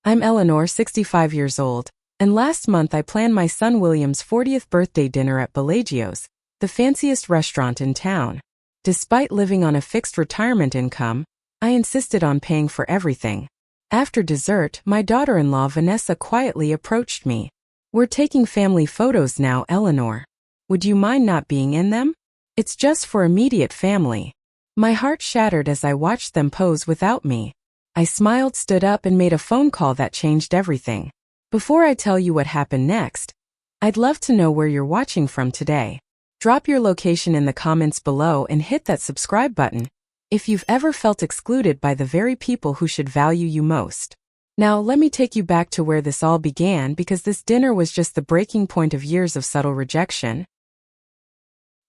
I'm Eleanor, 65 years old, and last month I planned my son William's 40th birthday dinner at Bellagio's, the fanciest restaurant in town. Despite living on a fixed retirement income, I insisted on paying for everything. After dessert, my daughter-in-law Vanessa quietly approached me. "We're taking family photos now, Eleanor. Would you mind not being in them? It's just for immediate family." My heart shattered as I watched them pose without me. I smiled, stood up, and made a phone call that changed everything. Before I tell you what happened next, I'd love to know where you're watching from today. Drop your location in the comments below and hit that subscribe button if you've ever felt excluded by the very people who should value you most. Now let me take you back to where this all began, because this dinner was just the breaking point of years of subtle rejection.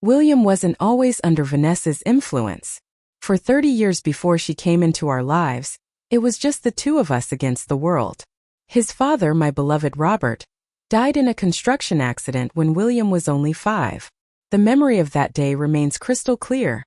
William wasn't always under Vanessa's influence. For 30 years before she came into our lives, it was just the two of us against the world. His father, my beloved Robert, died in a construction accident when William was only 5. The memory of that day remains crystal clear.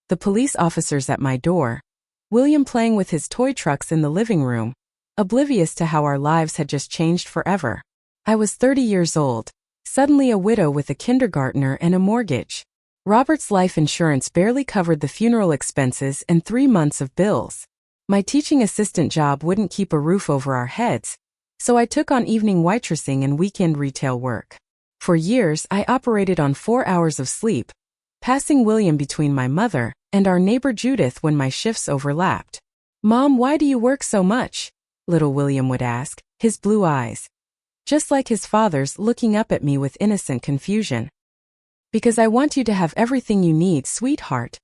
The police officers at my door, William playing with his toy trucks in the living room, oblivious to how our lives had just changed forever. I was 30 years old, suddenly a widow with a kindergartner and a mortgage. Robert's life insurance barely covered the funeral expenses and 3 months of bills. My teaching assistant job wouldn't keep a roof over our heads, so I took on evening waitressing and weekend retail work. For years, I operated on 4 hours of sleep, passing William between my mother and our neighbor Judith when my shifts overlapped. "Mom, why do you work so much?" little William would ask, his blue eyes, just like his father's, looking up at me with innocent confusion. "Because I want you to have everything you need, sweetheart,"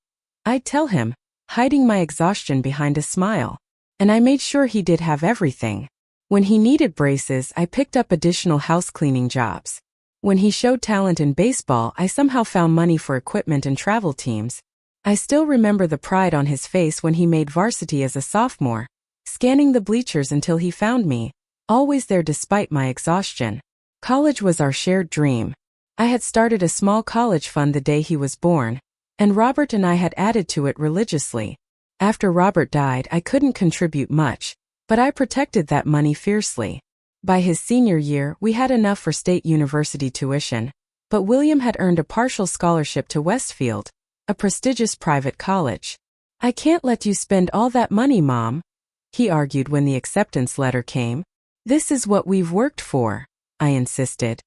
I'd tell him, hiding my exhaustion behind a smile. And I made sure he did have everything. When he needed braces, I picked up additional house cleaning jobs. When he showed talent in baseball, I somehow found money for equipment and travel teams. I still remember the pride on his face when he made varsity as a sophomore, scanning the bleachers until he found me, always there despite my exhaustion. College was our shared dream. I had started a small college fund the day he was born, and Robert and I had added to it religiously. After Robert died, I couldn't contribute much, but I protected that money fiercely. By his senior year, we had enough for state university tuition, but William had earned a partial scholarship to Westfield, a prestigious private college. "I can't let you spend all that money, Mom," he argued when the acceptance letter came. "This is what we've worked for," I insisted.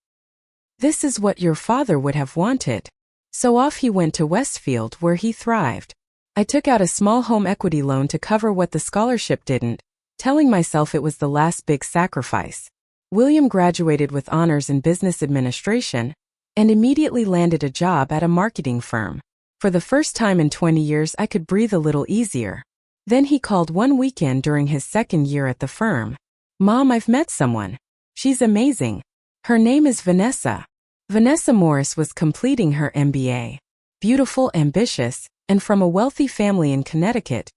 "This is what your father would have wanted." So off he went to Westfield, where he thrived. I took out a small home equity loan to cover what the scholarship didn't, telling myself it was the last big sacrifice. William graduated with honors in business administration and immediately landed a job at a marketing firm. For the first time in 20 years, I could breathe a little easier. Then he called one weekend during his second year at the firm. "Mom, I've met someone. She's amazing. Her name is Vanessa." Vanessa Morris was completing her MBA. Beautiful, ambitious, and from a wealthy family in Connecticut.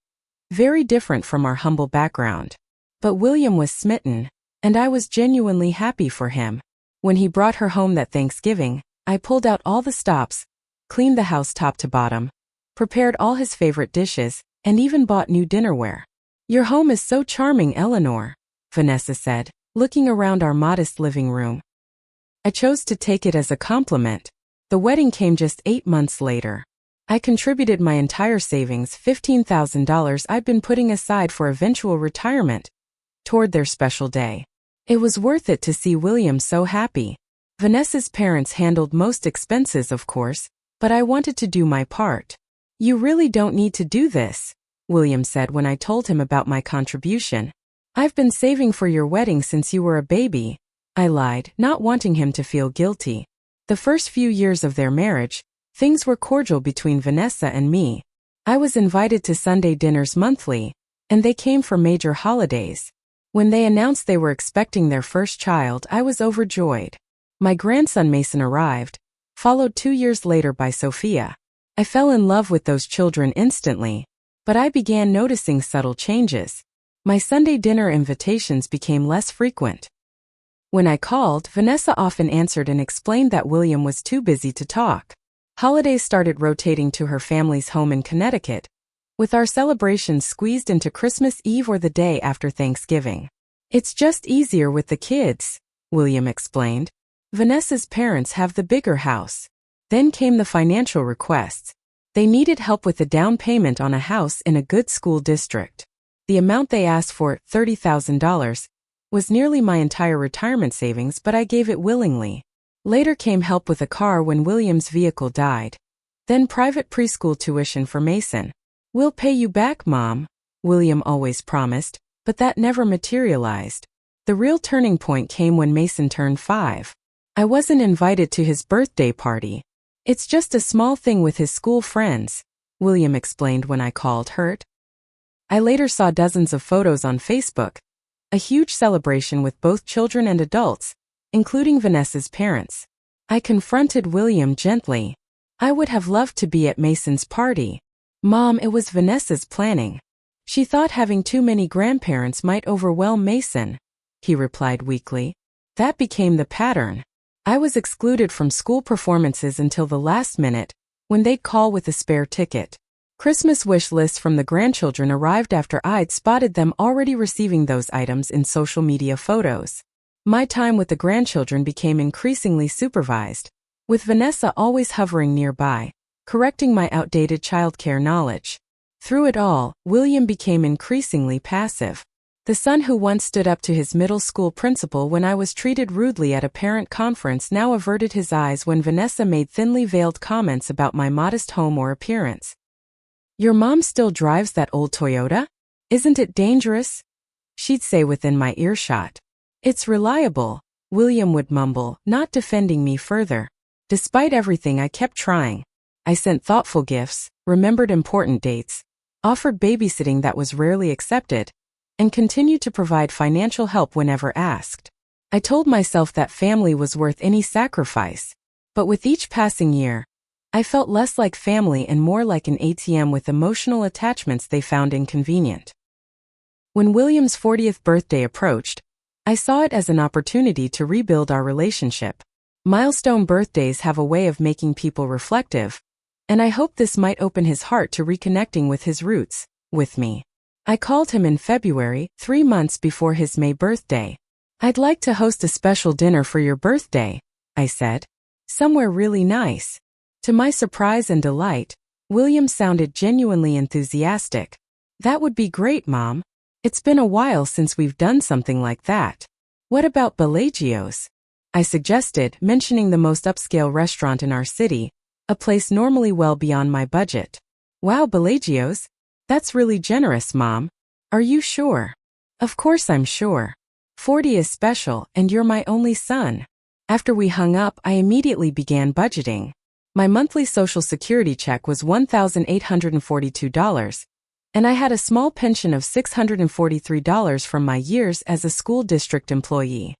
Very different from our humble background. But William was smitten, and I was genuinely happy for him. When he brought her home that Thanksgiving, I pulled out all the stops, cleaned the house top to bottom, prepared all his favorite dishes, and even bought new dinnerware. "Your home is so charming, Eleanor," Vanessa said, looking around our modest living room. I chose to take it as a compliment. The wedding came just 8 months later. I contributed my entire savings, $15,000 I'd been putting aside for eventual retirement, toward their special day. It was worth it to see William so happy. Vanessa's parents handled most expenses, of course, but I wanted to do my part. "You really don't need to do this," William said when I told him about my contribution. "I've been saving for your wedding since you were a baby," I lied, not wanting him to feel guilty. The first few years of their marriage, things were cordial between Vanessa and me. I was invited to Sunday dinners monthly, and they came for major holidays. When they announced they were expecting their first child, I was overjoyed. My grandson Mason arrived, followed 2 years later by Sophia. I fell in love with those children instantly, but I began noticing subtle changes. My Sunday dinner invitations became less frequent. When I called, Vanessa often answered and explained that William was too busy to talk. Holidays started rotating to her family's home in Connecticut, with our celebrations squeezed into Christmas Eve or the day after Thanksgiving. It's just easier with the kids, William explained. Vanessa's parents have the bigger house. Then came the financial requests. They needed help with the down payment on a house in a good school district. The amount they asked for, $30,000, was nearly my entire retirement savings, but I gave it willingly. Later came help with a car when William's vehicle died. Then private preschool tuition for Mason. We'll pay you back, Mom, William always promised, but that never materialized. The real turning point came when Mason turned 5. I wasn't invited to his birthday party. It's just a small thing with his school friends, William explained when I called, hurt. I later saw dozens of photos on Facebook. A huge celebration with both children and adults, including Vanessa's parents. I confronted William gently. I would have loved to be at Mason's party. Mom, it was Vanessa's planning. She thought having too many grandparents might overwhelm Mason, he replied weakly. That became the pattern. I was excluded from school performances until the last minute, when they'd call with a spare ticket. Christmas wish lists from the grandchildren arrived after I'd spotted them already receiving those items in social media photos. My time with the grandchildren became increasingly supervised, with Vanessa always hovering nearby, correcting my outdated childcare knowledge. Through it all, William became increasingly passive. The son who once stood up to his middle school principal when I was treated rudely at a parent conference now averted his eyes when Vanessa made thinly veiled comments about my modest home or appearance. Your mom still drives that old Toyota? Isn't it dangerous? She'd say within my earshot. It's reliable, William would mumble, not defending me further. Despite everything, I kept trying. I sent thoughtful gifts, remembered important dates, offered babysitting that was rarely accepted, and continued to provide financial help whenever asked. I told myself that family was worth any sacrifice. But with each passing year, I felt less like family and more like an ATM with emotional attachments they found inconvenient. When William's 40th birthday approached, I saw it as an opportunity to rebuild our relationship. Milestone birthdays have a way of making people reflective, and I hoped this might open his heart to reconnecting with his roots, with me. I called him in February, 3 months before his May birthday. I'd like to host a special dinner for your birthday, I said. Somewhere really nice. To my surprise and delight, William sounded genuinely enthusiastic. That would be great, Mom. It's been a while since we've done something like that. What about Bellagio's? I suggested, mentioning the most upscale restaurant in our city, a place normally well beyond my budget. Wow, Bellagio's? That's really generous, Mom. Are you sure? Of course I'm sure. 40 is special, and you're my only son. After we hung up, I immediately began budgeting. My monthly Social Security check was $1,842, and I had a small pension of $643 from my years as a school district employee.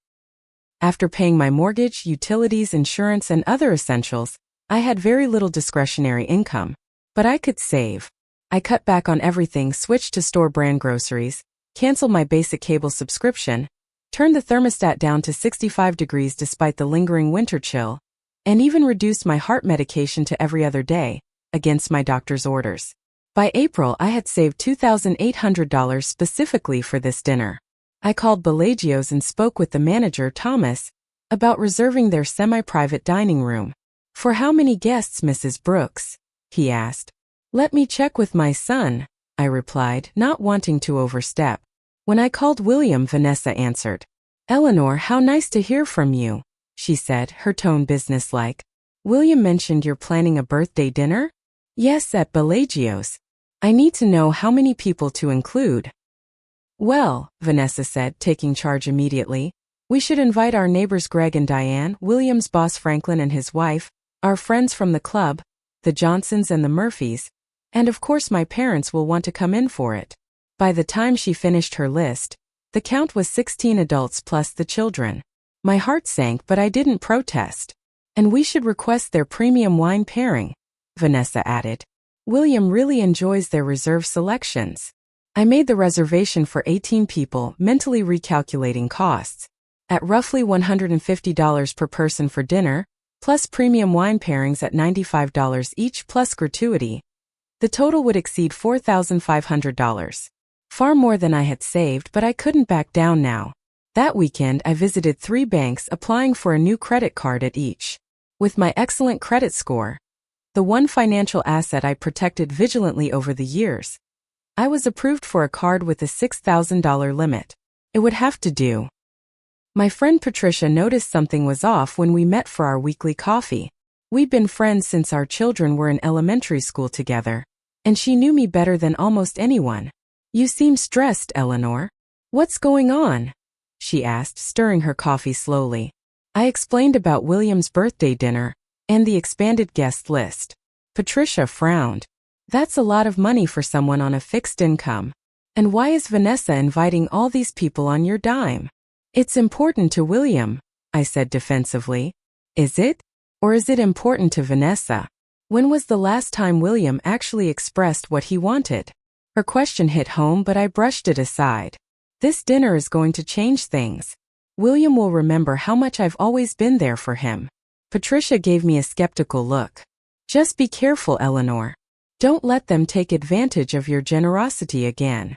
After paying my mortgage, utilities, insurance, and other essentials, I had very little discretionary income. But I could save. I cut back on everything, switched to store-brand groceries, canceled my basic cable subscription, turned the thermostat down to 65 degrees despite the lingering winter chill, and even reduced my heart medication to every other day, against my doctor's orders. By April, I had saved $2,800 specifically for this dinner. I called Bellagio's and spoke with the manager, Thomas, about reserving their semi-private dining room. For how many guests, Mrs. Brooks? He asked. Let me check with my son, I replied, not wanting to overstep. When I called William, Vanessa answered. Eleanor, how nice to hear from you, she said, her tone businesslike. William mentioned you're planning a birthday dinner? Yes, at Bellagio's. I need to know how many people to include. Well, Vanessa said, taking charge immediately, we should invite our neighbors Greg and Diane, William's boss Franklin and his wife, our friends from the club, the Johnsons and the Murphys, and of course my parents will want to come in for it. By the time she finished her list, the count was 16 adults plus the children. My heart sank, but I didn't protest. And we should request their premium wine pairing, Vanessa added. William really enjoys their reserve selections. I made the reservation for 18 people, mentally recalculating costs. At roughly $150 per person for dinner, plus premium wine pairings at $95 each plus gratuity, the total would exceed $4,500. Far more than I had saved, but I couldn't back down now. That weekend I visited 3 banks applying for a new credit card at each. With my excellent credit score, the one financial asset I protected vigilantly over the years, I was approved for a card with a $6,000 limit. It would have to do. My friend Patricia noticed something was off when we met for our weekly coffee. We'd been friends since our children were in elementary school together, and she knew me better than almost anyone. "You seem stressed, Eleanor. What's going on?" she asked, stirring her coffee slowly. I explained about William's birthday dinner and the expanded guest list. Patricia frowned. "That's a lot of money for someone on a fixed income. And why is Vanessa inviting all these people on your dime?" "It's important to William," I said defensively. "Is it? Or is it important to Vanessa? When was the last time William actually expressed what he wanted?" Her question hit home, but I brushed it aside. "This dinner is going to change things. William will remember how much I've always been there for him." Patricia gave me a skeptical look. "Just be careful, Eleanor. Don't let them take advantage of your generosity again."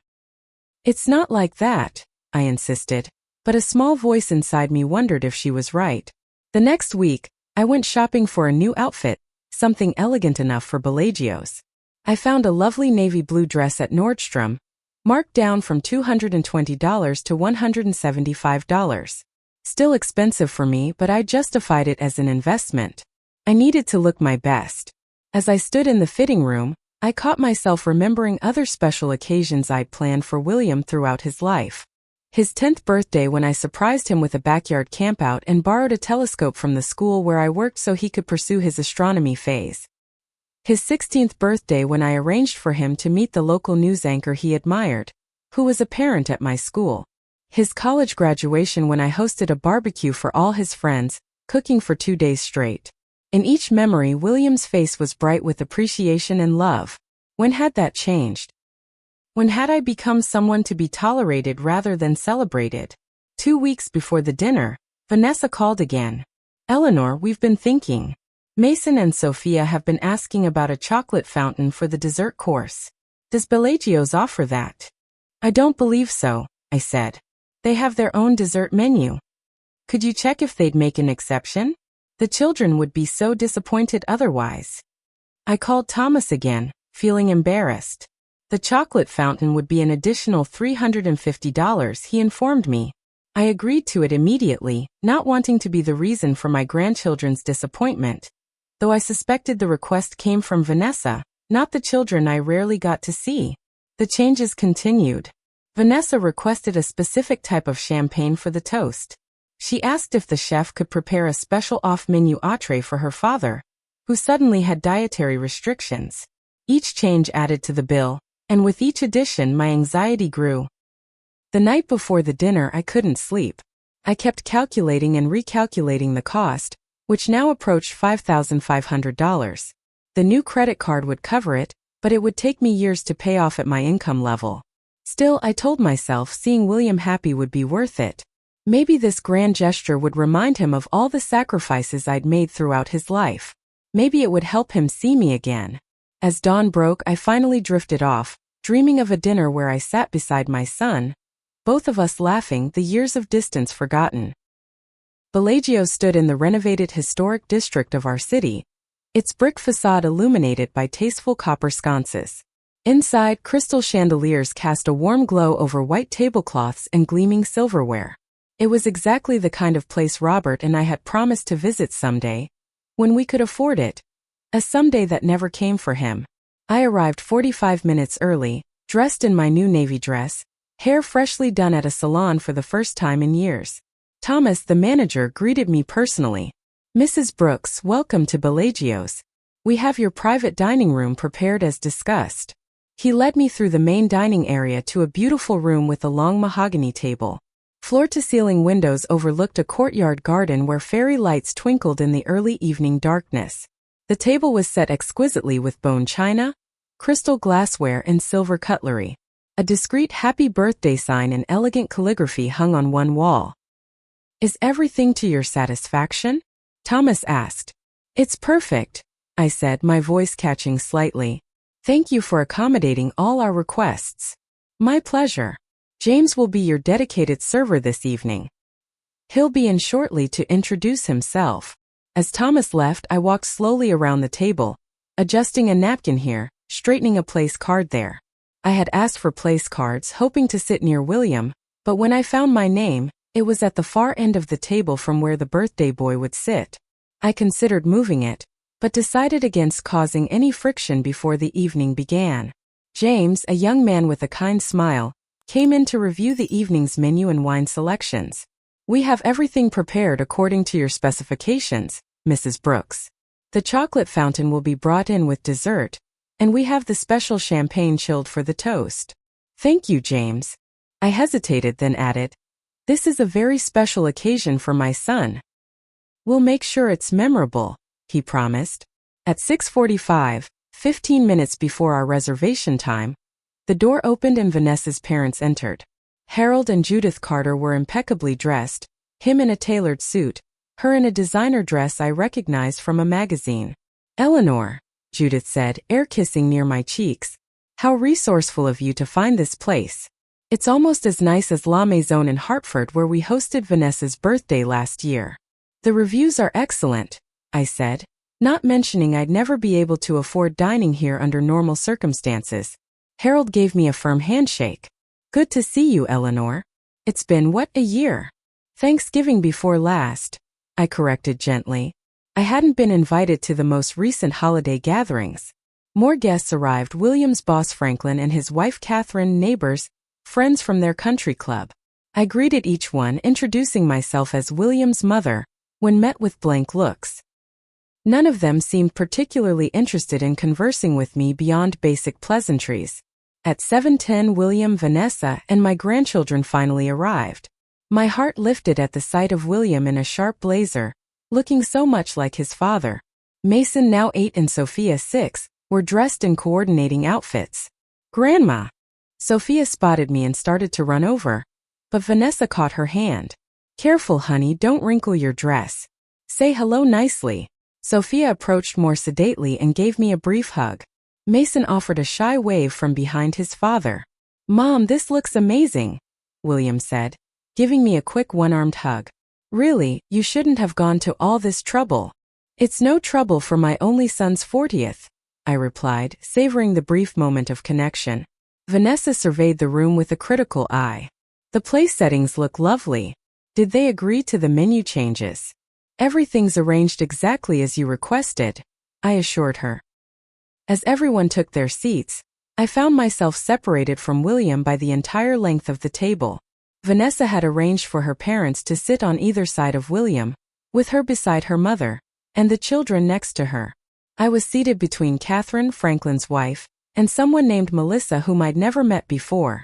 "It's not like that," I insisted, but a small voice inside me wondered if she was right. The next week, I went shopping for a new outfit, something elegant enough for Bellagio's. I found a lovely navy blue dress at Nordstrom, marked down from $220 to $175. Still expensive for me, but I justified it as an investment. I needed to look my best. As I stood in the fitting room, I caught myself remembering other special occasions I'd planned for William throughout his life. His 10th birthday when I surprised him with a backyard campout and borrowed a telescope from the school where I worked so he could pursue his astronomy phase. His 16th birthday when I arranged for him to meet the local news anchor he admired, who was a parent at my school. His college graduation when I hosted a barbecue for all his friends, cooking for 2 days straight. In each memory, William's face was bright with appreciation and love. When had that changed? When had I become someone to be tolerated rather than celebrated? 2 weeks before the dinner, Vanessa called again. "Eleanor, we've been thinking. Mason and Sophia have been asking about a chocolate fountain for the dessert course. Does Bellagio's offer that?" "I don't believe so," I said. "They have their own dessert menu. Could you check if they'd make an exception? The children would be so disappointed otherwise." I called Thomas again, feeling embarrassed. The chocolate fountain would be an additional $350, he informed me. I agreed to it immediately, not wanting to be the reason for my grandchildren's disappointment, though I suspected the request came from Vanessa, not the children I rarely got to see. The changes continued. Vanessa requested a specific type of champagne for the toast. She asked if the chef could prepare a special off-menu entree for her father, who suddenly had dietary restrictions. Each change added to the bill, and with each addition my anxiety grew. The night before the dinner I couldn't sleep. I kept calculating and recalculating the cost, which now approached $5,500. The new credit card would cover it, but it would take me years to pay off at my income level. Still, I told myself seeing William happy would be worth it. Maybe this grand gesture would remind him of all the sacrifices I'd made throughout his life. Maybe it would help him see me again. As dawn broke, I finally drifted off, dreaming of a dinner where I sat beside my son, both of us laughing, the years of distance forgotten. Bellagio stood in the renovated historic district of our city, its brick facade illuminated by tasteful copper sconces. Inside, crystal chandeliers cast a warm glow over white tablecloths and gleaming silverware. It was exactly the kind of place Robert and I had promised to visit someday, when we could afford it. A someday that never came for him. I arrived 45 minutes early, dressed in my new navy dress, hair freshly done at a salon for the first time in years. Thomas, the manager, greeted me personally. "Mrs. Brooks, welcome to Bellagio's. We have your private dining room prepared as discussed." He led me through the main dining area to a beautiful room with a long mahogany table. Floor-to-ceiling windows overlooked a courtyard garden where fairy lights twinkled in the early evening darkness. The table was set exquisitely with bone china, crystal glassware and silver cutlery. A discreet happy birthday sign and elegant calligraphy hung on one wall. "Is everything to your satisfaction?" Thomas asked. "It's perfect," I said, my voice catching slightly. "Thank you for accommodating all our requests." "My pleasure." James will be your dedicated server this evening. He'll be in shortly to introduce himself. As Thomas left, I walked slowly around the table, adjusting a napkin here, straightening a place card there. I had asked for place cards, hoping to sit near William, but when I found my name, it was at the far end of the table from where the birthday boy would sit. I considered moving it, but decided against causing any friction before the evening began. James, a young man with a kind smile, came in to review the evening's menu and wine selections. We have everything prepared according to your specifications, Mrs. Brooks. The chocolate fountain will be brought in with dessert, and we have the special champagne chilled for the toast. Thank you, James. I hesitated, then added, this is a very special occasion for my son. We'll make sure it's memorable, he promised. At 6:45, 15 minutes before our reservation time, the door opened and Vanessa's parents entered. Harold and Judith Carter were impeccably dressed, him in a tailored suit, her in a designer dress I recognized from a magazine. Eleanor, Judith said, air-kissing near my cheeks, how resourceful of you to find this place. It's almost as nice as La Maison in Hartford where we hosted Vanessa's birthday last year. The reviews are excellent, I said, not mentioning I'd never be able to afford dining here under normal circumstances. Harold gave me a firm handshake. Good to see you, Eleanor. It's been, a year? Thanksgiving before last, I corrected gently. I hadn't been invited to the most recent holiday gatherings. More guests arrived, William's boss Franklin and his wife Catherine, neighbors, friends from their country club. I greeted each one, introducing myself as William's mother, when met with blank looks. None of them seemed particularly interested in conversing with me beyond basic pleasantries. At 7:10, William, Vanessa, and my grandchildren finally arrived. My heart lifted at the sight of William in a sharp blazer, looking so much like his father. Mason, now 8, and Sophia, 6, were dressed in coordinating outfits. Grandma! Sophia spotted me and started to run over, but Vanessa caught her hand. Careful, honey, don't wrinkle your dress. Say hello nicely. Sophia approached more sedately and gave me a brief hug. Mason offered a shy wave from behind his father. Mom, this looks amazing, William said, giving me a quick one-armed hug. Really, you shouldn't have gone to all this trouble. It's no trouble for my only son's 40th, I replied, savoring the brief moment of connection. Vanessa surveyed the room with a critical eye. The place settings look lovely. Did they agree to the menu changes? Everything's arranged exactly as you requested, I assured her. As everyone took their seats, I found myself separated from William by the entire length of the table. Vanessa had arranged for her parents to sit on either side of William, with her beside her mother, and the children next to her. I was seated between Catherine, Franklin's wife, and someone named Melissa whom I'd never met before.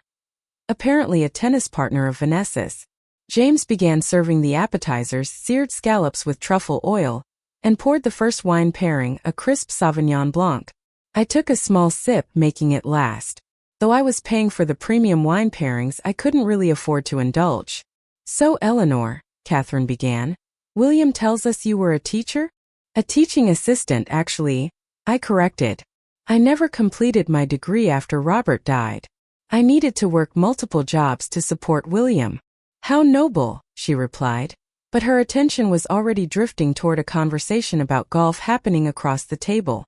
Apparently a tennis partner of Vanessa's. James began serving the appetizers, seared scallops with truffle oil, and poured the first wine pairing, a crisp Sauvignon Blanc. I took a small sip, making it last. Though I was paying for the premium wine pairings, I couldn't really afford to indulge. So, Eleanor, Catherine began, William tells us you were a teacher? A teaching assistant, actually, I corrected. I never completed my degree after Robert died. I needed to work multiple jobs to support William. How noble, she replied, but her attention was already drifting toward a conversation about golf happening across the table.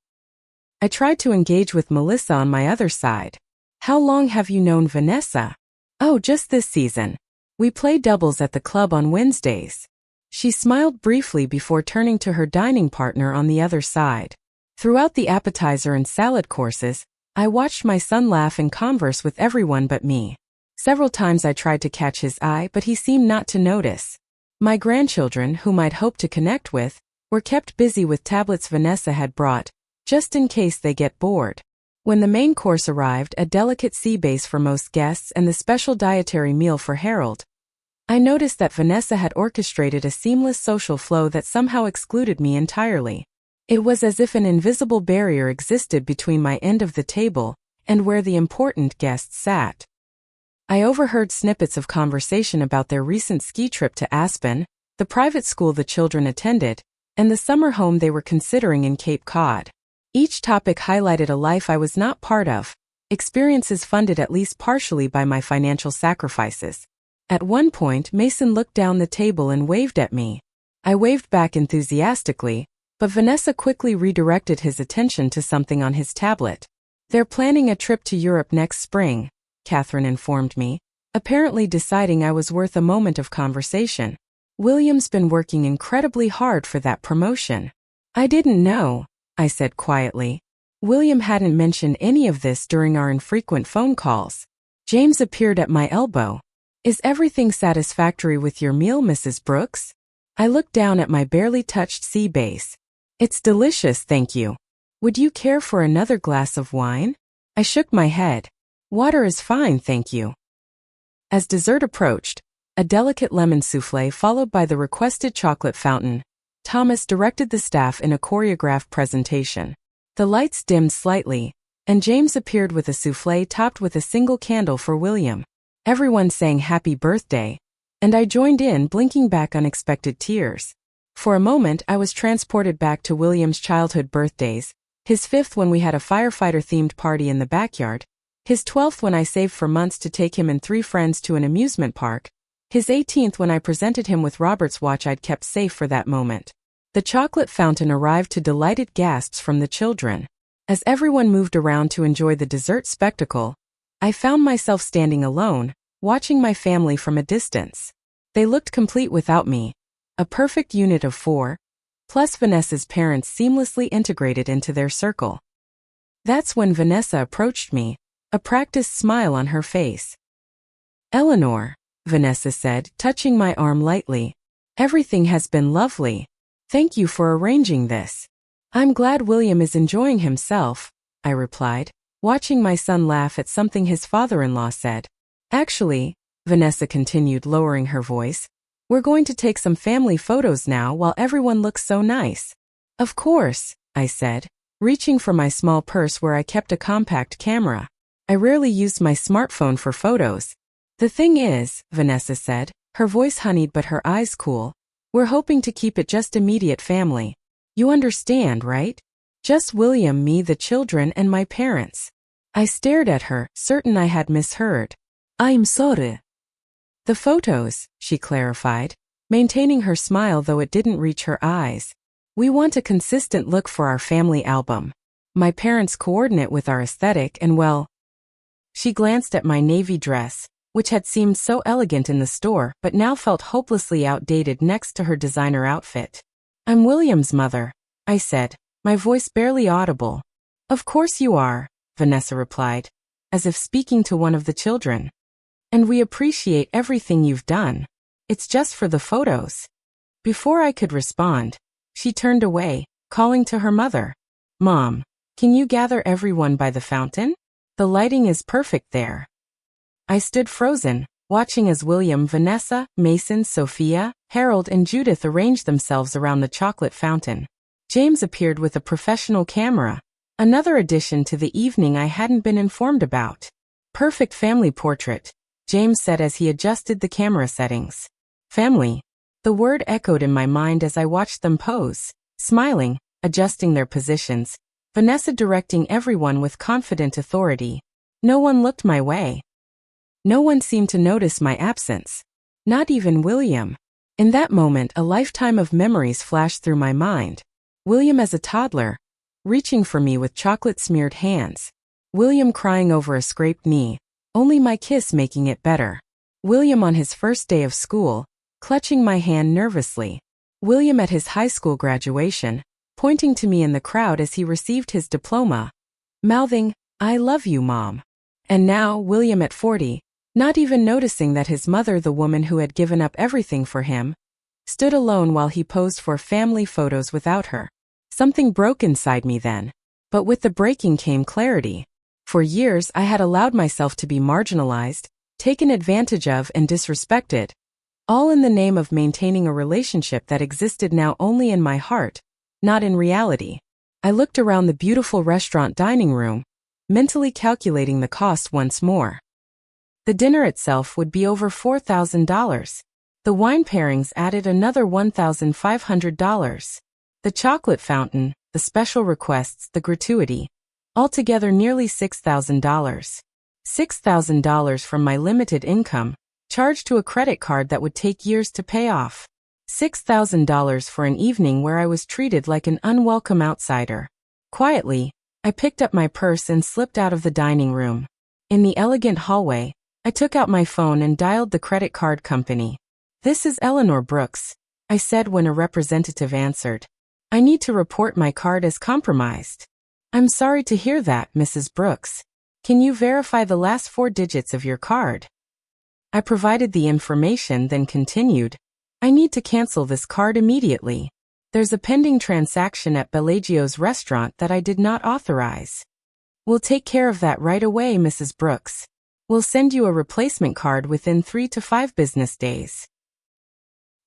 I tried to engage with Melissa on my other side. How long have you known Vanessa? Oh, just this season. We play doubles at the club on Wednesdays. She smiled briefly before turning to her dining partner on the other side. Throughout the appetizer and salad courses, I watched my son laugh and converse with everyone but me. Several times I tried to catch his eye, but he seemed not to notice. My grandchildren, whom I'd hoped to connect with, were kept busy with tablets Vanessa had brought, just in case they get bored. When the main course arrived, a delicate sea bass for most guests and the special dietary meal for Harold, I noticed that Vanessa had orchestrated a seamless social flow that somehow excluded me entirely. It was as if an invisible barrier existed between my end of the table and where the important guests sat. I overheard snippets of conversation about their recent ski trip to Aspen, the private school the children attended, and the summer home they were considering in Cape Cod. Each topic highlighted a life I was not part of, experiences funded at least partially by my financial sacrifices. At one point, Mason looked down the table and waved at me. I waved back enthusiastically, but Vanessa quickly redirected his attention to something on his tablet. They're planning a trip to Europe next spring, Catherine informed me, apparently deciding I was worth a moment of conversation. William's been working incredibly hard for that promotion. I didn't know, I said quietly. William hadn't mentioned any of this during our infrequent phone calls. James appeared at my elbow. Is everything satisfactory with your meal, Mrs. Brooks? I looked down at my barely touched sea base. It's delicious, thank you. Would you care for another glass of wine? I shook my head. Water is fine, thank you. As dessert approached, a delicate lemon souffle followed by the requested chocolate fountain, Thomas directed the staff in a choreographed presentation. The lights dimmed slightly, and James appeared with a souffle topped with a single candle for William. Everyone sang happy birthday, and I joined in, blinking back unexpected tears. For a moment I was transported back to William's childhood birthdays, his 5th when we had a firefighter-themed party in the backyard, his 12th when I saved for months to take him and 3 friends to an amusement park, his 18th when I presented him with Robert's watch I'd kept safe for that moment. The chocolate fountain arrived to delighted gasps from the children. As everyone moved around to enjoy the dessert spectacle, I found myself standing alone, watching my family from a distance. They looked complete without me, a perfect unit of 4, plus Vanessa's parents seamlessly integrated into their circle. That's when Vanessa approached me, a practiced smile on her face. Eleanor, Vanessa said, touching my arm lightly. Everything has been lovely. Thank you for arranging this. I'm glad William is enjoying himself, I replied, watching my son laugh at something his father-in-law said. Actually, Vanessa continued, lowering her voice, we're going to take some family photos now while everyone looks so nice. Of course, I said, reaching for my small purse where I kept a compact camera. I rarely used my smartphone for photos. The thing is, Vanessa said, her voice honeyed but her eyes cool, we're hoping to keep it just immediate family. You understand, right? Just William, me, the children, and my parents. I stared at her, certain I had misheard. I'm sorry. The photos, she clarified, maintaining her smile though it didn't reach her eyes. We want a consistent look for our family album. My parents coordinate with our aesthetic and well. She glanced at my navy dress, which had seemed so elegant in the store but now felt hopelessly outdated next to her designer outfit. I'm William's mother, I said, my voice barely audible. Of course you are, Vanessa replied, as if speaking to one of the children. And we appreciate everything you've done. It's just for the photos. Before I could respond, she turned away, calling to her mother. Mom, can you gather everyone by the fountain? The lighting is perfect there. I stood frozen, watching as William, Vanessa, Mason, Sophia, Harold, and Judith arranged themselves around the chocolate fountain. James appeared with a professional camera, another addition to the evening I hadn't been informed about. Perfect family portrait, James said as he adjusted the camera settings. Family. The word echoed in my mind as I watched them pose, smiling, adjusting their positions, Vanessa directing everyone with confident authority. No one looked my way. No one seemed to notice my absence. Not even William. In that moment, a lifetime of memories flashed through my mind. William as a toddler, reaching for me with chocolate-smeared hands. William crying over a scraped knee, only my kiss making it better. William on his first day of school, clutching my hand nervously. William at his high school graduation, pointing to me in the crowd as he received his diploma, mouthing, I love you, Mom. And now, William at 40, not even noticing that his mother, the woman who had given up everything for him, stood alone while he posed for family photos without her. Something broke inside me then. But with the breaking came clarity. For years I had allowed myself to be marginalized, taken advantage of, and disrespected, all in the name of maintaining a relationship that existed now only in my heart, not in reality. I looked around the beautiful restaurant dining room, mentally calculating the cost once more. The dinner itself would be over $4,000. The wine pairings added another $1,500. The chocolate fountain, the special requests, the gratuity, Altogether nearly $6,000. $6,000 from my limited income, charged to a credit card that would take years to pay off. $6,000 for an evening where I was treated like an unwelcome outsider. Quietly, I picked up my purse and slipped out of the dining room. In the elegant hallway, I took out my phone and dialed the credit card company. "This is Eleanor Brooks," I said when a representative answered. "I need to report my card as compromised." "I'm sorry to hear that, Mrs. Brooks. Can you verify the last 4 digits of your card?" I provided the information, then continued, "I need to cancel this card immediately. There's a pending transaction at Bellagio's restaurant that I did not authorize." "We'll take care of that right away, Mrs. Brooks. We'll send you a replacement card within 3 to 5 business days."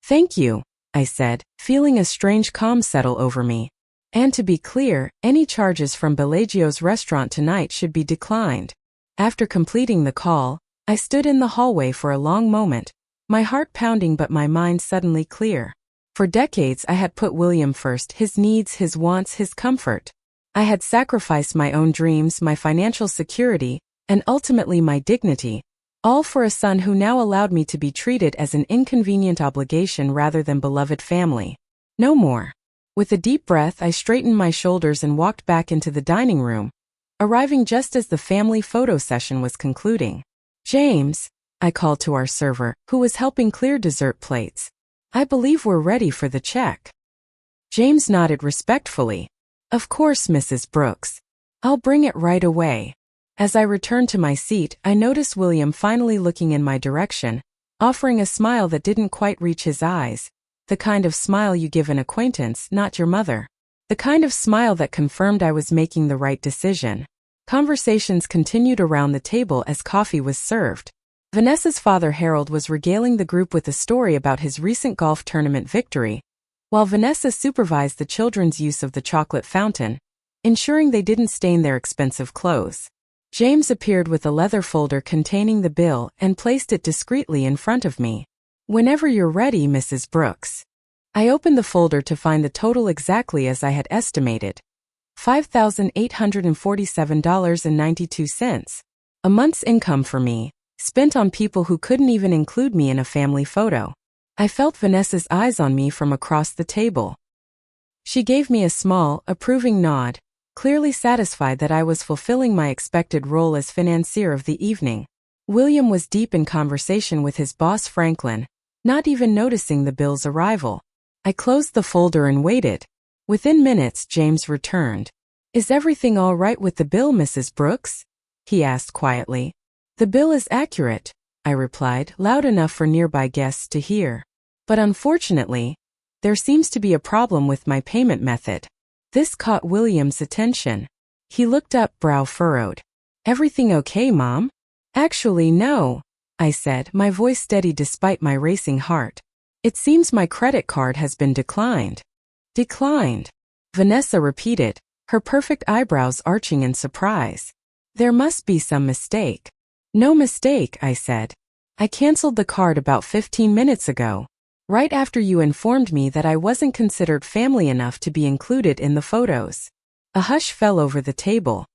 "Thank you," I said, feeling a strange calm settle over me. "And to be clear, any charges from Bellagio's restaurant tonight should be declined." After completing the call, I stood in the hallway for a long moment, my heart pounding but my mind suddenly clear. For decades I had put William first, his needs, his wants, his comfort. I had sacrificed my own dreams, my financial security, and ultimately my dignity, all for a son who now allowed me to be treated as an inconvenient obligation rather than beloved family. No more. With a deep breath, I straightened my shoulders and walked back into the dining room, arriving just as the family photo session was concluding. "James," I called to our server, who was helping clear dessert plates, "I believe we're ready for the check." James nodded respectfully. "Of course, Mrs. Brooks. I'll bring it right away." As I returned to my seat, I noticed William finally looking in my direction, offering a smile that didn't quite reach his eyes, the kind of smile you give an acquaintance, not your mother. The kind of smile that confirmed I was making the right decision. Conversations continued around the table as coffee was served. Vanessa's father, Harold, was regaling the group with a story about his recent golf tournament victory, while Vanessa supervised the children's use of the chocolate fountain, ensuring they didn't stain their expensive clothes. James appeared with a leather folder containing the bill and placed it discreetly in front of me. "Whenever you're ready, Mrs. Brooks." I opened the folder to find the total exactly as I had estimated. $5,847.92. A month's income for me, spent on people who couldn't even include me in a family photo. I felt Vanessa's eyes on me from across the table. She gave me a small, approving nod, clearly satisfied that I was fulfilling my expected role as financier of the evening. William was deep in conversation with his boss Franklin, not even noticing the bill's arrival. I closed the folder and waited. Within minutes, James returned. "Is everything all right with the bill, Mrs. Brooks?" he asked quietly. "The bill is accurate," I replied, loud enough for nearby guests to hear. "But unfortunately, there seems to be a problem with my payment method." This caught William's attention. He looked up, brow furrowed. "Everything okay, Mom?" "Actually, no," I said, my voice steady despite my racing heart. "It seems my credit card has been declined." "Declined?" Vanessa repeated, her perfect eyebrows arching in surprise. "There must be some mistake." "No mistake," I said. "I canceled the card about 15 minutes ago, right after you informed me that I wasn't considered family enough to be included in the photos." A hush fell over the table.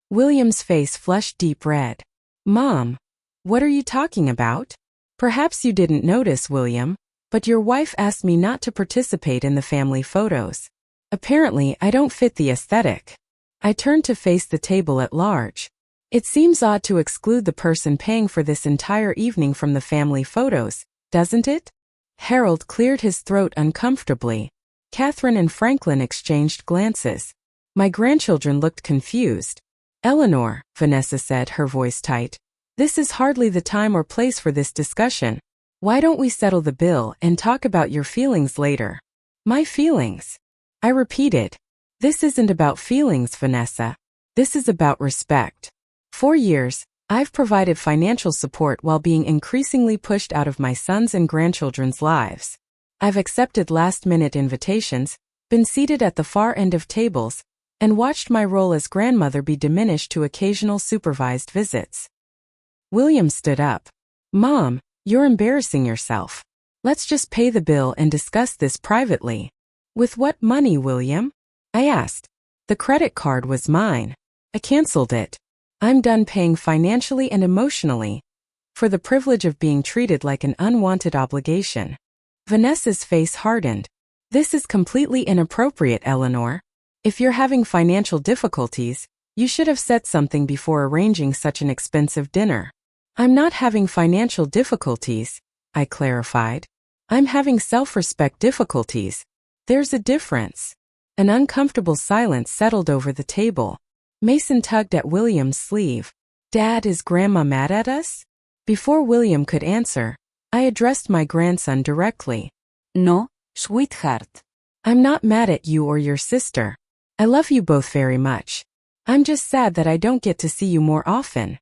William's face flushed deep red. "Mom, what are you talking about?" "Perhaps you didn't notice, William, but your wife asked me not to participate in the family photos. Apparently, I don't fit the aesthetic." I turned to face the table at large. "It seems odd to exclude the person paying for this entire evening from the family photos, doesn't it?" Harold cleared his throat uncomfortably. Catherine and Franklin exchanged glances. My grandchildren looked confused. "Eleanor," Vanessa said, her voice tight, "this is hardly the time or place for this discussion. Why don't we settle the bill and talk about your feelings later?" "My feelings?" I repeated. "This isn't about feelings, Vanessa. This is about respect. For years, I've provided financial support while being increasingly pushed out of my sons' and grandchildren's lives. I've accepted last-minute invitations, been seated at the far end of tables, and watched my role as grandmother be diminished to occasional supervised visits." William stood up. "Mom, you're embarrassing yourself. Let's just pay the bill and discuss this privately." "With what money, William?" I asked. "The credit card was mine." I canceled it. I'm done paying financially and emotionally for the privilege of being treated like an unwanted obligation. Vanessa's face hardened. This is completely inappropriate, Eleanor. If you're having financial difficulties, you should have said something before arranging such an expensive dinner. I'm not having financial difficulties, I clarified. I'm having self-respect difficulties. There's a difference. An uncomfortable silence settled over the table. Mason tugged at William's sleeve. Dad, is Grandma mad at us? Before William could answer, I addressed my grandson directly. No, sweetheart. I'm not mad at you or your sister. I love you both very much. I'm just sad that I don't get to see you more often.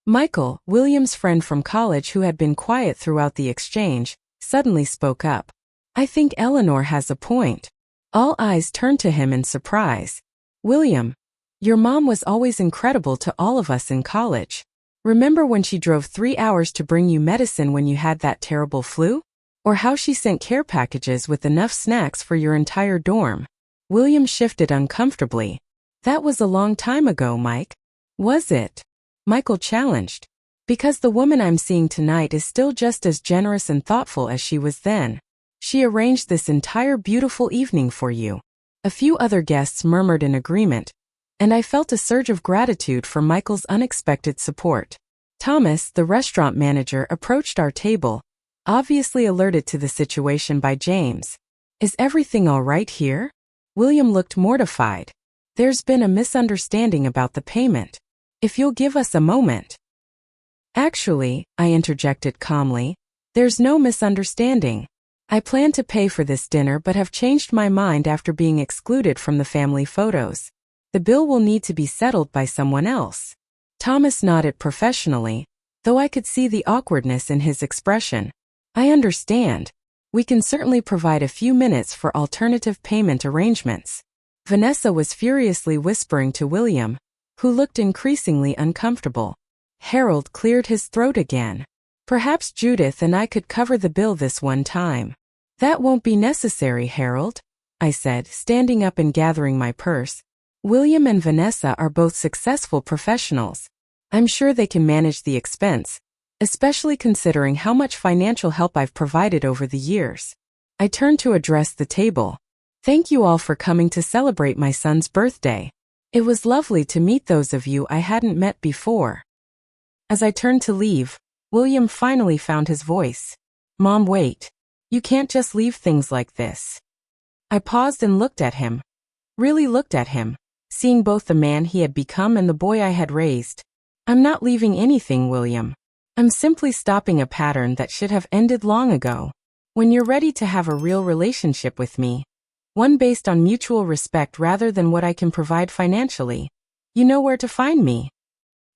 Michael, William's friend from college who had been quiet throughout the exchange, suddenly spoke up. I think Eleanor has a point. All eyes turned to him in surprise. William, your mom was always incredible to all of us in college. Remember when she drove 3 hours to bring you medicine when you had that terrible flu? Or how she sent care packages with enough snacks for your entire dorm? William shifted uncomfortably. That was a long time ago, Mike. Was it? Michael challenged. Because the woman I'm seeing tonight is still just as generous and thoughtful as she was then. She arranged this entire beautiful evening for you. A few other guests murmured in agreement, and I felt a surge of gratitude for Michael's unexpected support. Thomas, the restaurant manager, approached our table, obviously alerted to the situation by James. Is everything all right here? William looked mortified. There's been a misunderstanding about the payment. If you'll give us a moment. Actually, I interjected calmly, there's no misunderstanding. I plan to pay for this dinner but have changed my mind after being excluded from the family photos. The bill will need to be settled by someone else. Thomas nodded professionally, though I could see the awkwardness in his expression. I understand. We can certainly provide a few minutes for alternative payment arrangements. Vanessa was furiously whispering to William, who looked increasingly uncomfortable. Harold cleared his throat again. Perhaps Judith and I could cover the bill this one time. That won't be necessary, Harold, I said, standing up and gathering my purse. William and Vanessa are both successful professionals. I'm sure they can manage the expense, especially considering how much financial help I've provided over the years. I turned to address the table. Thank you all for coming to celebrate my son's birthday. It was lovely to meet those of you I hadn't met before. As I turned to leave, William finally found his voice. Mom, wait. You can't just leave things like this. I paused and looked at him. Really looked at him, seeing both the man he had become and the boy I had raised. I'm not leaving anything, William. I'm simply stopping a pattern that should have ended long ago. When you're ready to have a real relationship with me, one based on mutual respect rather than what I can provide financially, you know where to find me.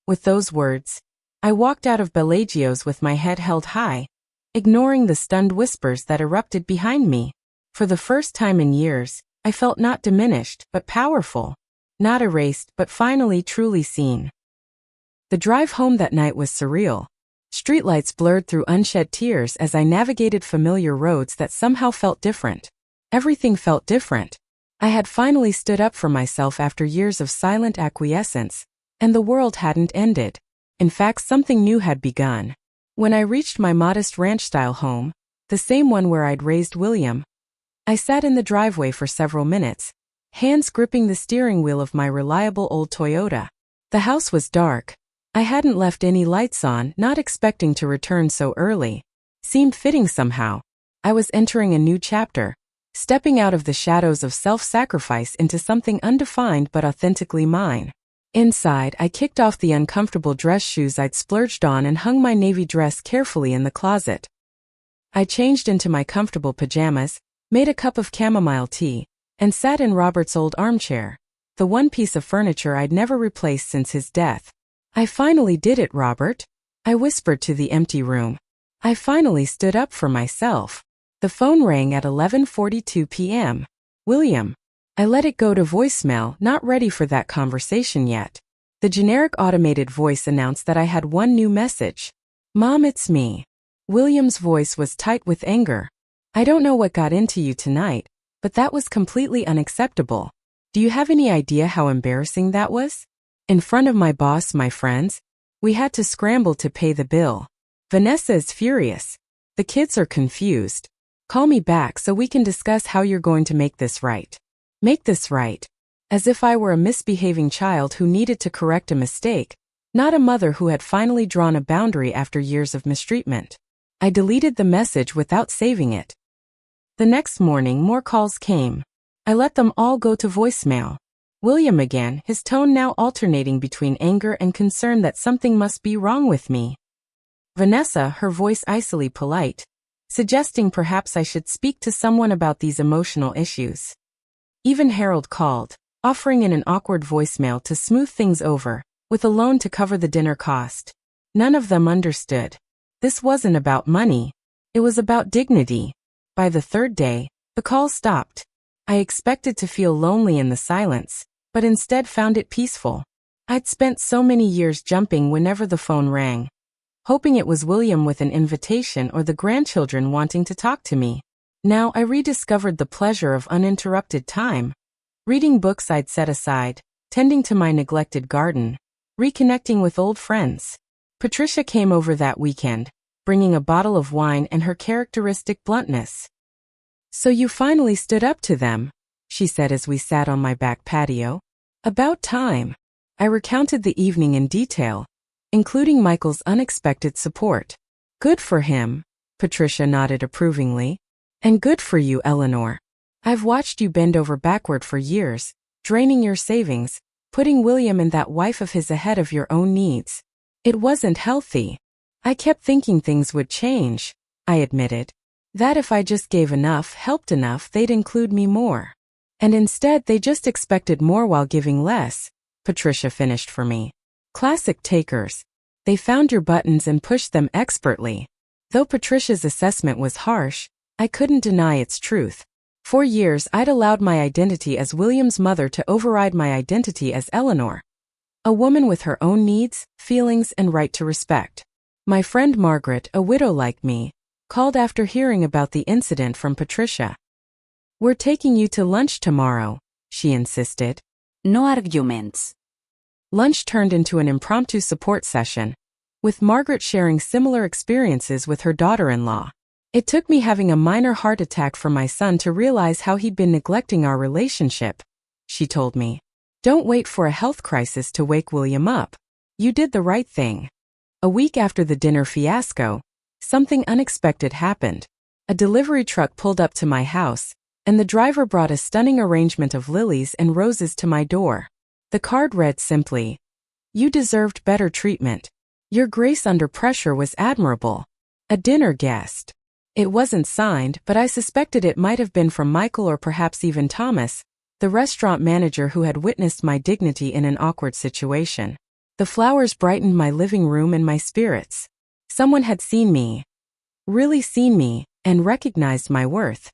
With those words, I walked out of Bellagio's with my head held high, ignoring the stunned whispers that erupted behind me. For the first time in years, I felt not diminished, but powerful. Not erased, but finally truly seen. The drive home that night was surreal. Streetlights blurred through unshed tears as I navigated familiar roads that somehow felt different. Everything felt different. I had finally stood up for myself after years of silent acquiescence, and the world hadn't ended. In fact, something new had begun. When I reached my modest ranch-style home, the same one where I'd raised William, I sat in the driveway for several minutes, hands gripping the steering wheel of my reliable old Toyota. The house was dark. I hadn't left any lights on, not expecting to return so early. Seemed fitting somehow. I was entering a new chapter, stepping out of the shadows of self-sacrifice into something undefined but authentically mine. Inside, I kicked off the uncomfortable dress shoes I'd splurged on and hung my navy dress carefully in the closet. I changed into my comfortable pajamas, made a cup of chamomile tea, and sat in Robert's old armchair, the one piece of furniture I'd never replaced since his death. I finally did it, Robert, I whispered to the empty room. I finally stood up for myself. The phone rang at 11:42 p.m. William. I let it go to voicemail, not ready for that conversation yet. The generic automated voice announced that I had one new message. Mom, it's me. William's voice was tight with anger. I don't know what got into you tonight, but that was completely unacceptable. Do you have any idea how embarrassing that was? In front of my boss, my friends, we had to scramble to pay the bill. Vanessa is furious. The kids are confused. Call me back so we can discuss how you're going to make this right. Make this right. As if I were a misbehaving child who needed to correct a mistake, not a mother who had finally drawn a boundary after years of mistreatment. I deleted the message without saving it. The next morning, more calls came. I let them all go to voicemail. William again, his tone now alternating between anger and concern that something must be wrong with me. Vanessa, her voice icily polite, suggesting perhaps I should speak to someone about these emotional issues. Even Harold called, offering in an awkward voicemail to smooth things over, with a loan to cover the dinner cost. None of them understood. This wasn't about money. It was about dignity. By the third day, the call stopped. I expected to feel lonely in the silence, but instead found it peaceful. I'd spent so many years jumping whenever the phone rang, hoping it was William with an invitation or the grandchildren wanting to talk to me. Now I rediscovered the pleasure of uninterrupted time. Reading books I'd set aside, tending to my neglected garden, reconnecting with old friends. Patricia came over that weekend, bringing a bottle of wine and her characteristic bluntness. "So you finally stood up to them," she said as we sat on my back patio. "About time." I recounted the evening in detail, including Michael's unexpected support. "Good for him," Patricia nodded approvingly. "And good for you, Eleanor. I've watched you bend over backward for years, draining your savings, putting William and that wife of his ahead of your own needs. It wasn't healthy. I kept thinking things would change," I admitted. "That if I just gave enough, helped enough, they'd include me more. And instead they just expected more while giving less," Patricia finished for me. "Classic takers. They found your buttons and pushed them expertly." Though Patricia's assessment was harsh, I couldn't deny its truth. For years I'd allowed my identity as William's mother to override my identity as Eleanor, a woman with her own needs, feelings, and right to respect. My friend Margaret, a widow like me, called after hearing about the incident from Patricia. "We're taking you to lunch tomorrow," she insisted. No arguments. Lunch turned into an impromptu support session, with Margaret sharing similar experiences with her daughter-in-law. It took me having a minor heart attack for my son to realize how he'd been neglecting our relationship, she told me. "Don't wait for a health crisis to wake William up. You did the right thing." A week after the dinner fiasco, something unexpected happened. A delivery truck pulled up to my house, and the driver brought a stunning arrangement of lilies and roses to my door. The card read simply, "You deserved better treatment. Your grace under pressure was admirable. A dinner guest." It wasn't signed, but I suspected it might have been from Michael or perhaps even Thomas, the restaurant manager who had witnessed my dignity in an awkward situation. The flowers brightened my living room and my spirits. Someone had seen me, really seen me, and recognized my worth.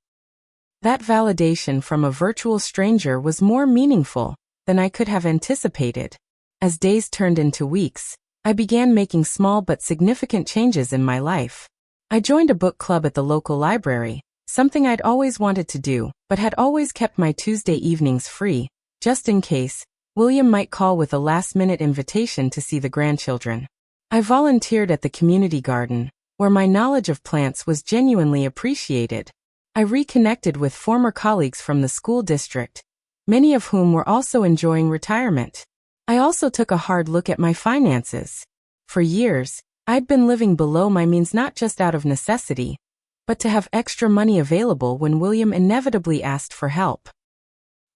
That validation from a virtual stranger was more meaningful than I could have anticipated. As days turned into weeks, I began making small but significant changes in my life. I joined a book club at the local library, something I'd always wanted to do, but had always kept my Tuesday evenings free, just in case William might call with a last-minute invitation to see the grandchildren. I volunteered at the community garden, where my knowledge of plants was genuinely appreciated. I reconnected with former colleagues from the school district, many of whom were also enjoying retirement. I also took a hard look at my finances. For years, I'd been living below my means not just out of necessity, but to have extra money available when William inevitably asked for help.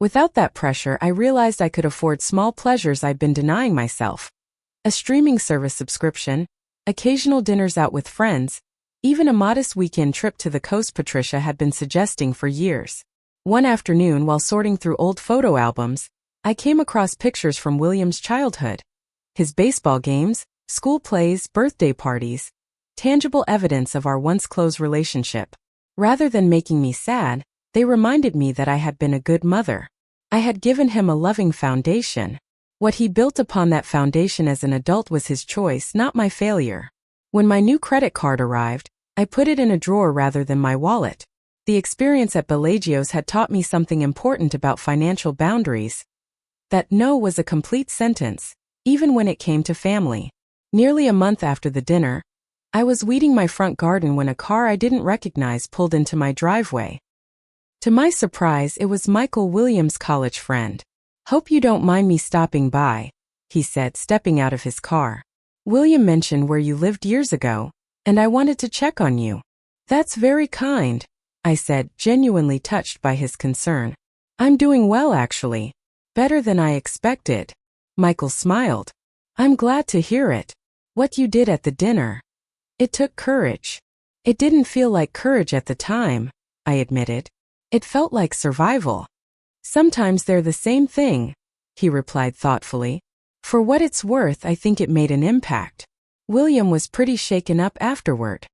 Without that pressure, I realized I could afford small pleasures I'd been denying myself. A streaming service subscription, occasional dinners out with friends, even a modest weekend trip to the coast Patricia had been suggesting for years. One afternoon, while sorting through old photo albums, I came across pictures from William's childhood. His baseball games, school plays, birthday parties, tangible evidence of our once close relationship. Rather than making me sad, they reminded me that I had been a good mother. I had given him a loving foundation. What he built upon that foundation as an adult was his choice, not my failure. When my new credit card arrived, I put it in a drawer rather than my wallet. The experience at Bellagio's had taught me something important about financial boundaries. That no was a complete sentence, even when it came to family. Nearly a month after the dinner, I was weeding my front garden when a car I didn't recognize pulled into my driveway. To my surprise, it was Michael Williams' college friend. "Hope you don't mind me stopping by," he said, stepping out of his car. "William mentioned where you lived years ago, and I wanted to check on you." "That's very kind," I said, genuinely touched by his concern. "I'm doing well, actually. Better than I expected." Michael smiled. "I'm glad to hear it. What you did at the dinner. It took courage." "It didn't feel like courage at the time," I admitted. "It felt like survival." "Sometimes they're the same thing," he replied thoughtfully. "For what it's worth, I think it made an impact." William was pretty shaken up afterward.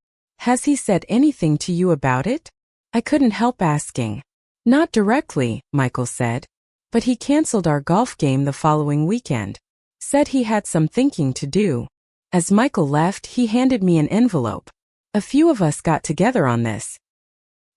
"Has he said anything to you about it?" I couldn't help asking. "Not directly," Michael said. "But he canceled our golf game the following weekend. Said he had some thinking to do." As Michael left, he handed me an envelope. "A few of us got together on this.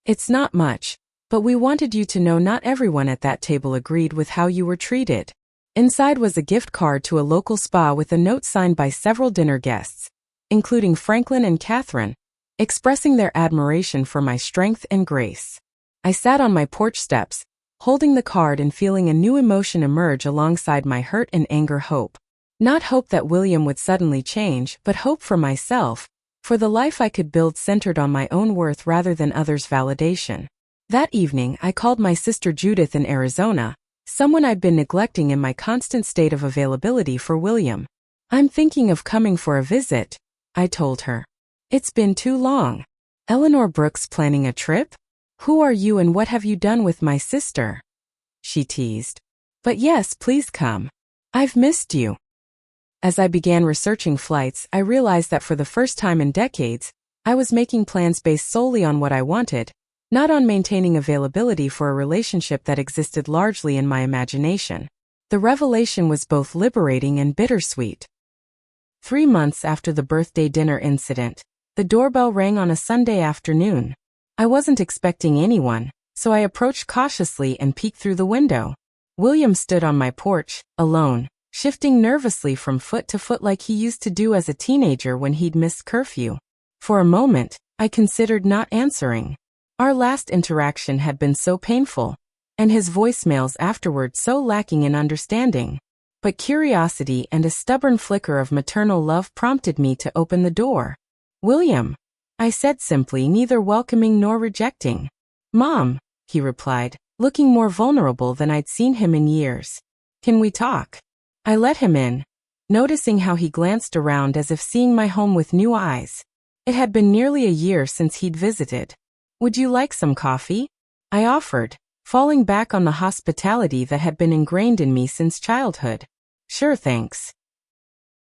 It's not much, but we wanted you to know not everyone at that table agreed with how you were treated." Inside was a gift card to a local spa with a note signed by several dinner guests, including Franklin and Catherine, expressing their admiration for my strength and grace. I sat on my porch steps, holding the card and feeling a new emotion emerge alongside my hurt and anger. Hope. Not hope that William would suddenly change, but hope for myself, for the life I could build centered on my own worth rather than others' validation. That evening, I called my sister Judith in Arizona, someone I'd been neglecting in my constant state of availability for William. "I'm thinking of coming for a visit," I told her. "It's been too long." "Eleanor Brooks planning a trip? Who are you and what have you done with my sister?" she teased. "But yes, please come. I've missed you." As I began researching flights, I realized that for the first time in decades, I was making plans based solely on what I wanted, not on maintaining availability for a relationship that existed largely in my imagination. The revelation was both liberating and bittersweet. 3 months after the birthday dinner incident, the doorbell rang on a Sunday afternoon. I wasn't expecting anyone, so I approached cautiously and peeked through the window. William stood on my porch, alone, shifting nervously from foot to foot like he used to do as a teenager when he'd missed curfew. For a moment, I considered not answering. Our last interaction had been so painful, and his voicemails afterward so lacking in understanding. But curiosity and a stubborn flicker of maternal love prompted me to open the door. "William," I said simply, neither welcoming nor rejecting. "Mom," he replied, looking more vulnerable than I'd seen him in years. "Can we talk?" I let him in, noticing how he glanced around as if seeing my home with new eyes. It had been nearly a year since he'd visited. "Would you like some coffee?" I offered, falling back on the hospitality that had been ingrained in me since childhood. "Sure, thanks."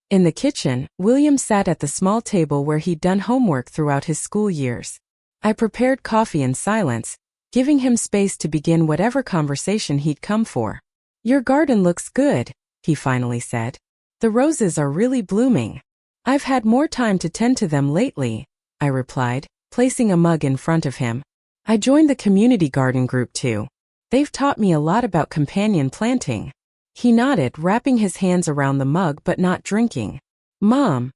In the kitchen, William sat at the small table where he'd done homework throughout his school years. I prepared coffee in silence, giving him space to begin whatever conversation he'd come for. "Your garden looks good," he finally said. "The roses are really blooming." "I've had more time to tend to them lately," I replied, placing a mug in front of him. "I joined the community garden group too. They've taught me a lot about companion planting." He nodded, wrapping his hands around the mug but not drinking. "Mom,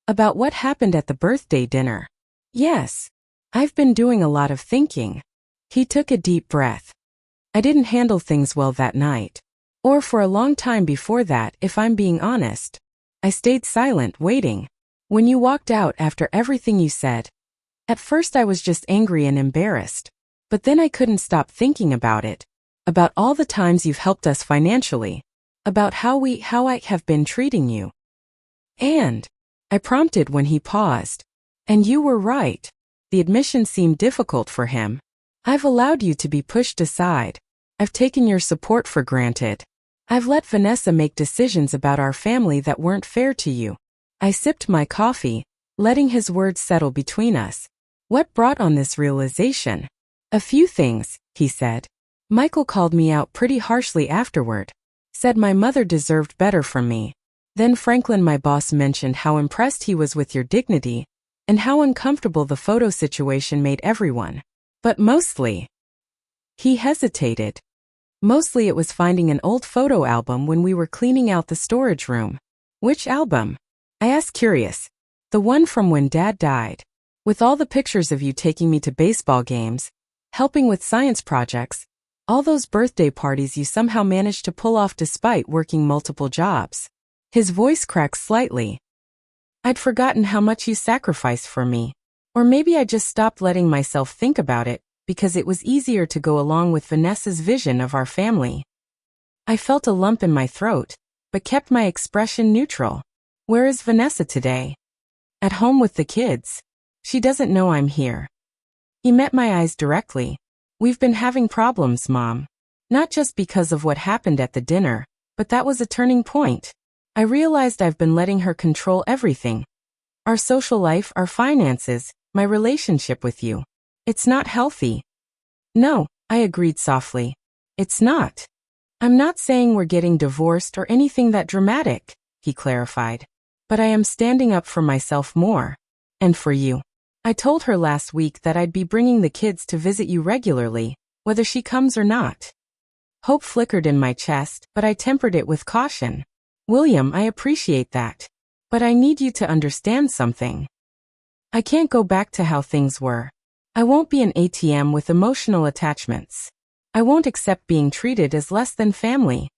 about what happened at the birthday dinner?" "Yes. I've been doing a lot of thinking." He took a deep breath. "I didn't handle things well that night. Or for a long time before that, if I'm being honest." I stayed silent, waiting. "When you walked out after everything you said, at first I was just angry and embarrassed. But then I couldn't stop thinking about it. About all the times you've helped us financially. About how I have been treating you." "And," I prompted when he paused. "And you were right." The admission seemed difficult for him. "I've allowed you to be pushed aside. I've taken your support for granted. I've let Vanessa make decisions about our family that weren't fair to you." I sipped my coffee, letting his words settle between us. "What brought on this realization?" "A few things," he said. "Michael called me out pretty harshly afterward. Said my mother deserved better from me. Then Franklin, my boss, mentioned how impressed he was with your dignity, and how uncomfortable the photo situation made everyone. But mostly..." He hesitated. "Mostly it was finding an old photo album when we were cleaning out the storage room." Which album? I asked curious. The one from when Dad died. With all the pictures of you taking me to baseball games, helping with science projects, all those birthday parties you somehow managed to pull off despite working multiple jobs. His voice cracked slightly. I'd forgotten how much you sacrificed for me. Or maybe I just stopped letting myself think about it, because it was easier to go along with Vanessa's vision of our family. I felt a lump in my throat, but kept my expression neutral. Where is Vanessa today? At home with the kids. She doesn't know I'm here. He met my eyes directly. We've been having problems, Mom. Not just because of what happened at the dinner, but that was a turning point. I realized I've been letting her control everything. Our social life, our finances, my relationship with you. It's not healthy. No, I agreed softly. It's not. I'm not saying we're getting divorced or anything that dramatic, he clarified. But I am standing up for myself more. And for you. I told her last week that I'd be bringing the kids to visit you regularly, whether she comes or not. Hope flickered in my chest, but I tempered it with caution. William, I appreciate that. But I need you to understand something. I can't go back to how things were. I won't be an ATM with emotional attachments. I won't accept being treated as less than family.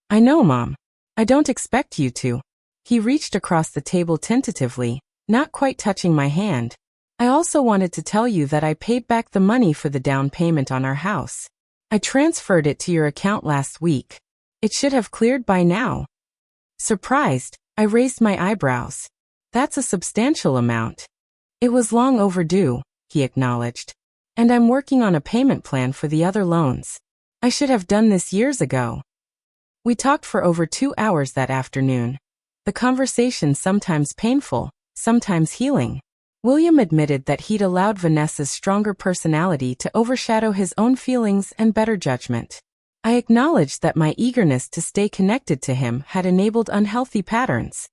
I know, Mom. I don't expect you to. He reached across the table tentatively, not quite touching my hand. I also wanted to tell you that I paid back the money for the down payment on our house. I transferred it to your account last week. It should have cleared by now. Surprised, I raised my eyebrows. That's a substantial amount. It was long overdue, he acknowledged. And I'm working on a payment plan for the other loans. I should have done this years ago. We talked for over 2 hours that afternoon. The conversation sometimes painful, sometimes healing. William admitted that he'd allowed Vanessa's stronger personality to overshadow his own feelings and better judgment. I acknowledged that my eagerness to stay connected to him had enabled unhealthy patterns.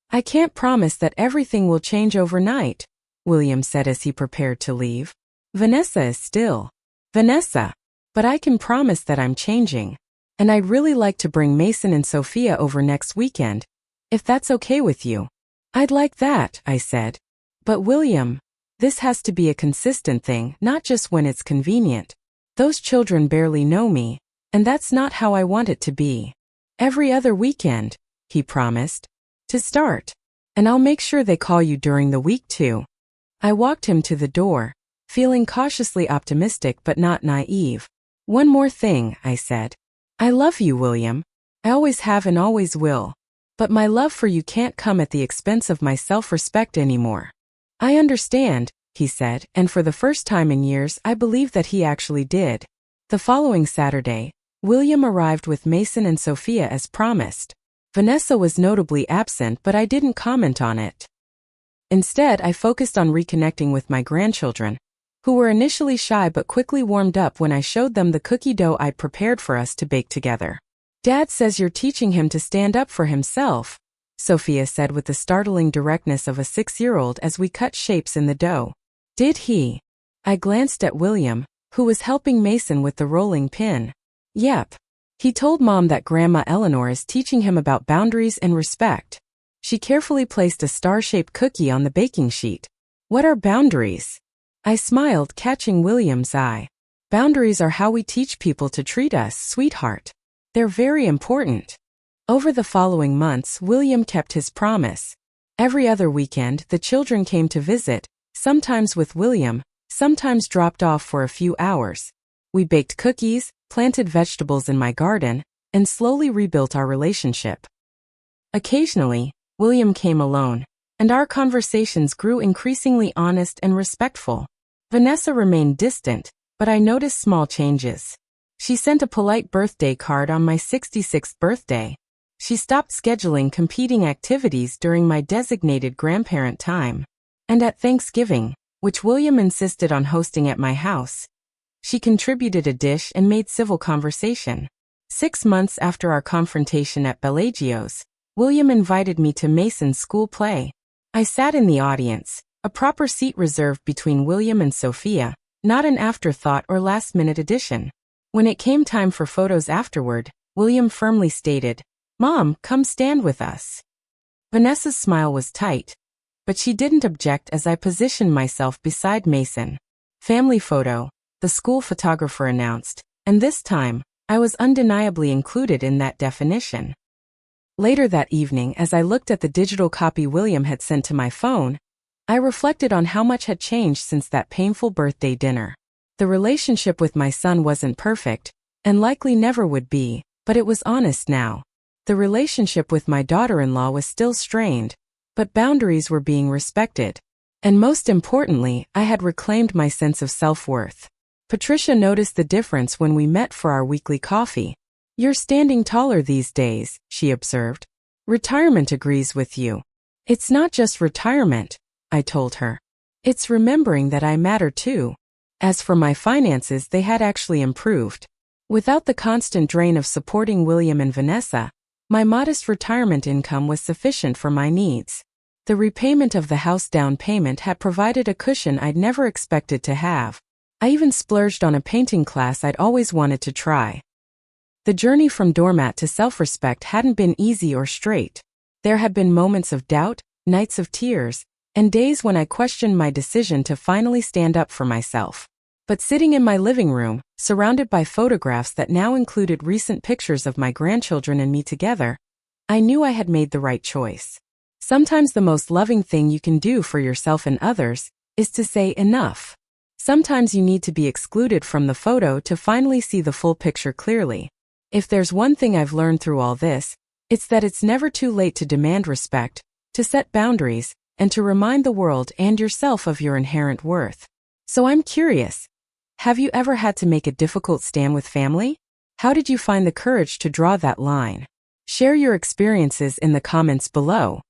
I can't promise that everything will change overnight, William said as he prepared to leave. Vanessa is still Vanessa, but I can promise that I'm changing. And I'd really like to bring Mason and Sophia over next weekend, if that's okay with you. I'd like that, I said. But William, this has to be a consistent thing, not just when it's convenient. Those children barely know me, and that's not how I want it to be. Every other weekend, he promised. To start. And I'll make sure they call you during the week too. I walked him to the door, feeling cautiously optimistic but not naive. One more thing, I said. I love you, William. I always have and always will. But my love for you can't come at the expense of my self-respect anymore. I understand, he said, and for the first time in years I believe that he actually did. The following Saturday, William arrived with Mason and Sophia as promised. Vanessa was notably absent, but I didn't comment on it. Instead, I focused on reconnecting with my grandchildren, who were initially shy but quickly warmed up when I showed them the cookie dough I'd prepared for us to bake together. Dad says you're teaching him to stand up for himself, Sophia said with the startling directness of a 6-year-old as we cut shapes in the dough. Did he? I glanced at William, who was helping Mason with the rolling pin. Yep. He told Mom that Grandma Eleanor is teaching him about boundaries and respect. She carefully placed a star-shaped cookie on the baking sheet. What are boundaries? I smiled, catching William's eye. Boundaries are how we teach people to treat us, sweetheart. They're very important. Over the following months, William kept his promise. Every other weekend, the children came to visit, sometimes with William, sometimes dropped off for a few hours. We baked cookies, planted vegetables in my garden, and slowly rebuilt our relationship. Occasionally, William came alone, and our conversations grew increasingly honest and respectful. Vanessa remained distant, but I noticed small changes. She sent a polite birthday card on my 66th birthday. She stopped scheduling competing activities during my designated grandparent time. And at Thanksgiving, which William insisted on hosting at my house, she contributed a dish and made civil conversation. 6 months after our confrontation at Bellagio's, William invited me to Mason's school play. I sat in the audience, a proper seat reserved between William and Sophia, not an afterthought or last-minute addition. When it came time for photos afterward, William firmly stated, "Mom, come stand with us." Vanessa's smile was tight, but she didn't object as I positioned myself beside Mason. Family photo, the school photographer announced, and this time, I was undeniably included in that definition. Later that evening, as I looked at the digital copy William had sent to my phone, I reflected on how much had changed since that painful birthday dinner. The relationship with my son wasn't perfect, and likely never would be, but it was honest now. The relationship with my daughter-in-law was still strained, but boundaries were being respected. And most importantly, I had reclaimed my sense of self-worth. Patricia noticed the difference when we met for our weekly coffee. "You're standing taller these days," she observed. "Retirement agrees with you." "It's not just retirement," I told her. "It's remembering that I matter too." As for my finances, they had actually improved. Without the constant drain of supporting William and Vanessa, my modest retirement income was sufficient for my needs. The repayment of the house down payment had provided a cushion I'd never expected to have. I even splurged on a painting class I'd always wanted to try. The journey from doormat to self-respect hadn't been easy or straight. There had been moments of doubt, nights of tears, and days when I questioned my decision to finally stand up for myself. But sitting in my living room, surrounded by photographs that now included recent pictures of my grandchildren and me together, I knew I had made the right choice. Sometimes the most loving thing you can do for yourself and others is to say enough. Sometimes you need to be excluded from the photo to finally see the full picture clearly. If there's one thing I've learned through all this, it's that it's never too late to demand respect, to set boundaries, and to remind the world and yourself of your inherent worth. So I'm curious, have you ever had to make a difficult stand with family? How did you find the courage to draw that line? Share your experiences in the comments below.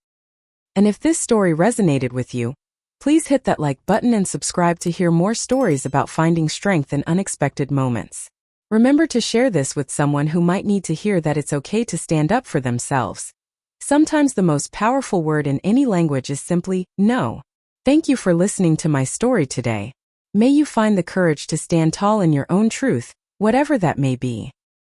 And if this story resonated with you, please hit that like button and subscribe to hear more stories about finding strength in unexpected moments. Remember to share this with someone who might need to hear that it's okay to stand up for themselves. Sometimes the most powerful word in any language is simply no. Thank you for listening to my story today. May you find the courage to stand tall in your own truth, whatever that may be.